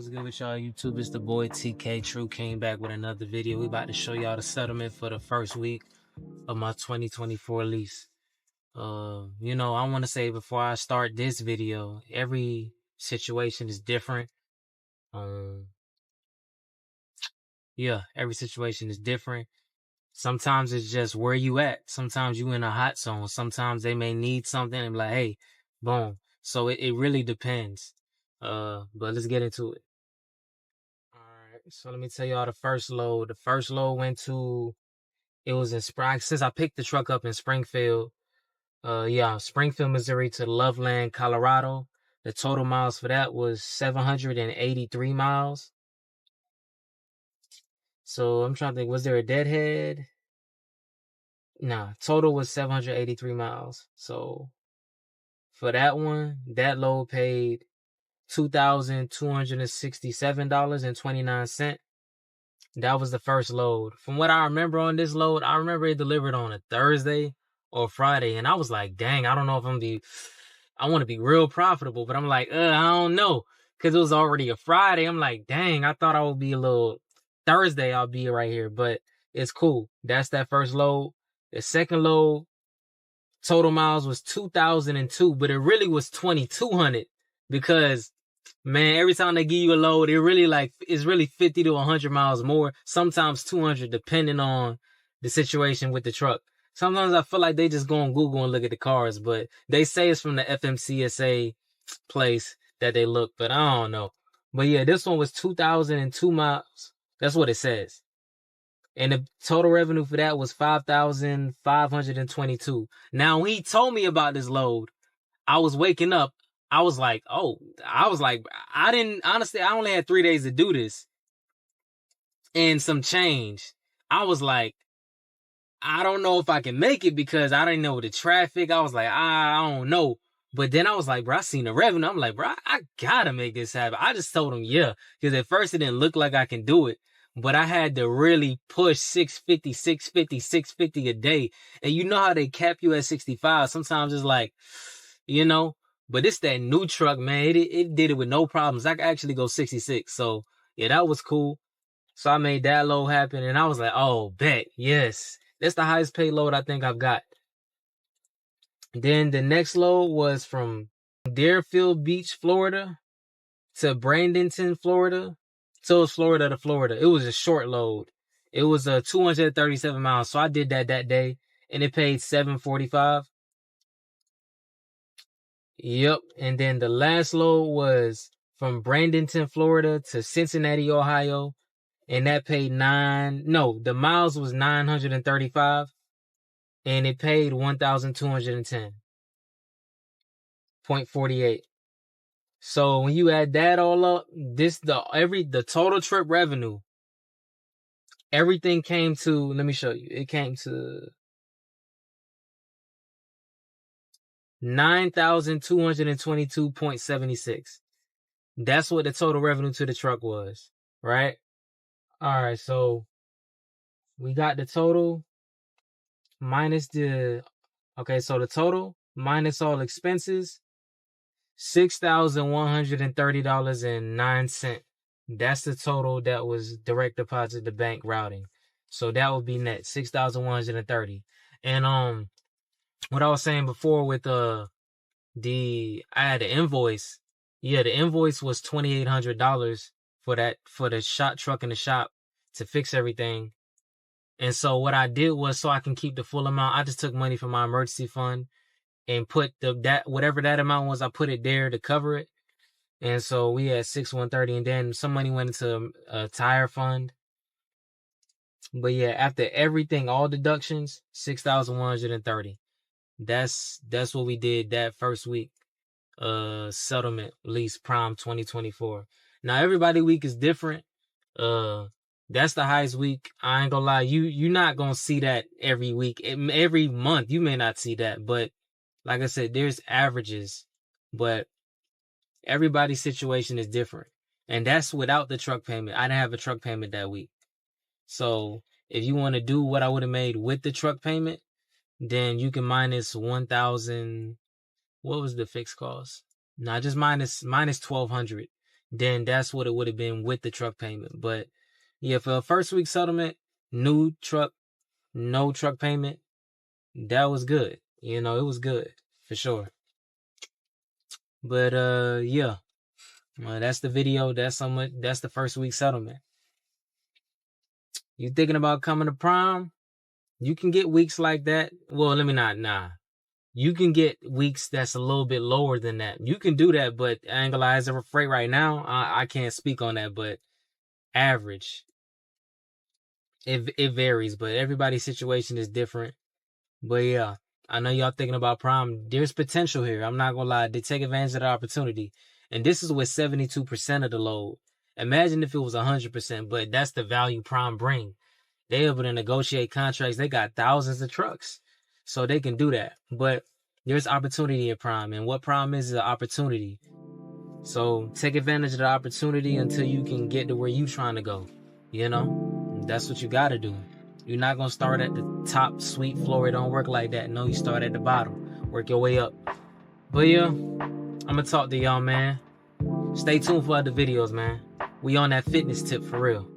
What's good with y'all YouTube? It's the boy TK True came back with another video. We about to show y'all the settlement for the first week of my 2024 lease. I want to say before I start this video, every situation is different. Every situation is different. Sometimes it's just where you at. Sometimes you in a hot zone. Sometimes they may need something and be like, hey, boom. So it really depends. But let's get into it. Alright, so let me tell y'all the first load. The first load it was in since I picked the truck up in Springfield, Springfield, Missouri to Loveland, Colorado. The total miles for that was 783 miles. So I'm trying to think, was there a deadhead? Nah, total was 783 miles. So for that one, that load paid $2,267.29. That was the first load. From what I remember on this load, I remember it delivered on a Thursday or Friday. And I was like, dang, I don't know if I want to be real profitable, but I'm like, I don't know. Cause it was already a Friday. I'm like, dang, I thought I would be a little Thursday. I'll be right here, but it's cool. That's that first load. The second load, total miles was 2,002, but it really was 2,200 because, man, every time they give you a load, it's really 50 to 100 miles more, sometimes 200, depending on the situation with the truck. Sometimes I feel like they just go on Google and look at the cars, but they say it's from the FMCSA place that they look, but I don't know. But yeah, this one was 2,002 miles. That's what it says. And the total revenue for that was $5,522. Now, when he told me about this load, I was waking up. I was like, honestly, I only had 3 days to do this and some change. I was like, I don't know if I can make it because I didn't know the traffic. I was like, I don't know. But then I was like, bro, I seen the revenue. I'm like, bro, I gotta make this happen. I just told him, yeah, because at first it didn't look like I can do it. But I had to really push 650 a day. And you know how they cap you at 65. Sometimes it's like, but it's that new truck, man. It did it with no problems. I could actually go 66. So yeah, that was cool. So I made that load happen. And I was like, oh, bet. Yes. That's the highest paid load I think I've got. Then the next load was from Deerfield Beach, Florida to Bradenton, Florida. So it's Florida to Florida. It was a short load. It was 237 miles. So I did that day and it paid $745. Yep. And then the last load was from Bradenton, Florida to Cincinnati, Ohio. And that paid the miles was 935 and it paid 1,210.48. So when you add that all up, the total trip revenue, everything came to, let me show you. It came to $9,222.76. That's what the total revenue to the truck was, right? All right, so we got the total minus the total minus all expenses, $6,130.09. That's the total that was direct deposit to bank routing. So that would be net $6,130. And what I was saying before with I had the invoice. Yeah, the invoice was $2,800 for the shop truck in the shop to fix everything. And so what I did was, so I can keep the full amount, I just took money from my emergency fund and put whatever that amount was, I put it there to cover it. And so we had $6,130, and then some money went into a tire fund. But yeah, after everything, all deductions, $6,130. That's what we did that first week. Settlement lease prime 2024. Now everybody week is different. That's the highest week. I ain't gonna lie, you're not gonna see that every week. Every month you may not see that, but like I said, there's averages, but everybody's situation is different. And that's without the truck payment. I didn't have a truck payment that week. So if you want to do what I would have made with the truck payment, then you can minus 1,000. What was the fixed cost? Nah, just minus 1,200. then that's what it would have been with the truck payment. But yeah, for a first week settlement, new truck, no truck payment, that was good. You know, it was good for sure. But yeah, that's the video. That's the first week settlement. You thinking about coming to Prime? You can get weeks like that. Well, let me not. Nah, you can get weeks that's a little bit lower than that. You can do that, but I ain't gonna lie, as a freight right now, I can't speak on that. But average, it varies. But everybody's situation is different. But yeah, I know y'all thinking about Prime. There's potential here. I'm not gonna lie. They take advantage of the opportunity, and this is with 72% of the load. Imagine if it was 100%, but that's the value Prime bring. They able to negotiate contracts. They got thousands of trucks, so they can do that. But there's opportunity in Prime, and what Prime is an opportunity. So take advantage of the opportunity until you can get to where you trying to go. You know, that's what you got to do. You're not gonna start at the top sweet floor. It don't work like that. No, you start at the bottom, work your way up. But yeah, I'm gonna talk to y'all, man. Stay tuned for other videos, man. We on that fitness tip for real.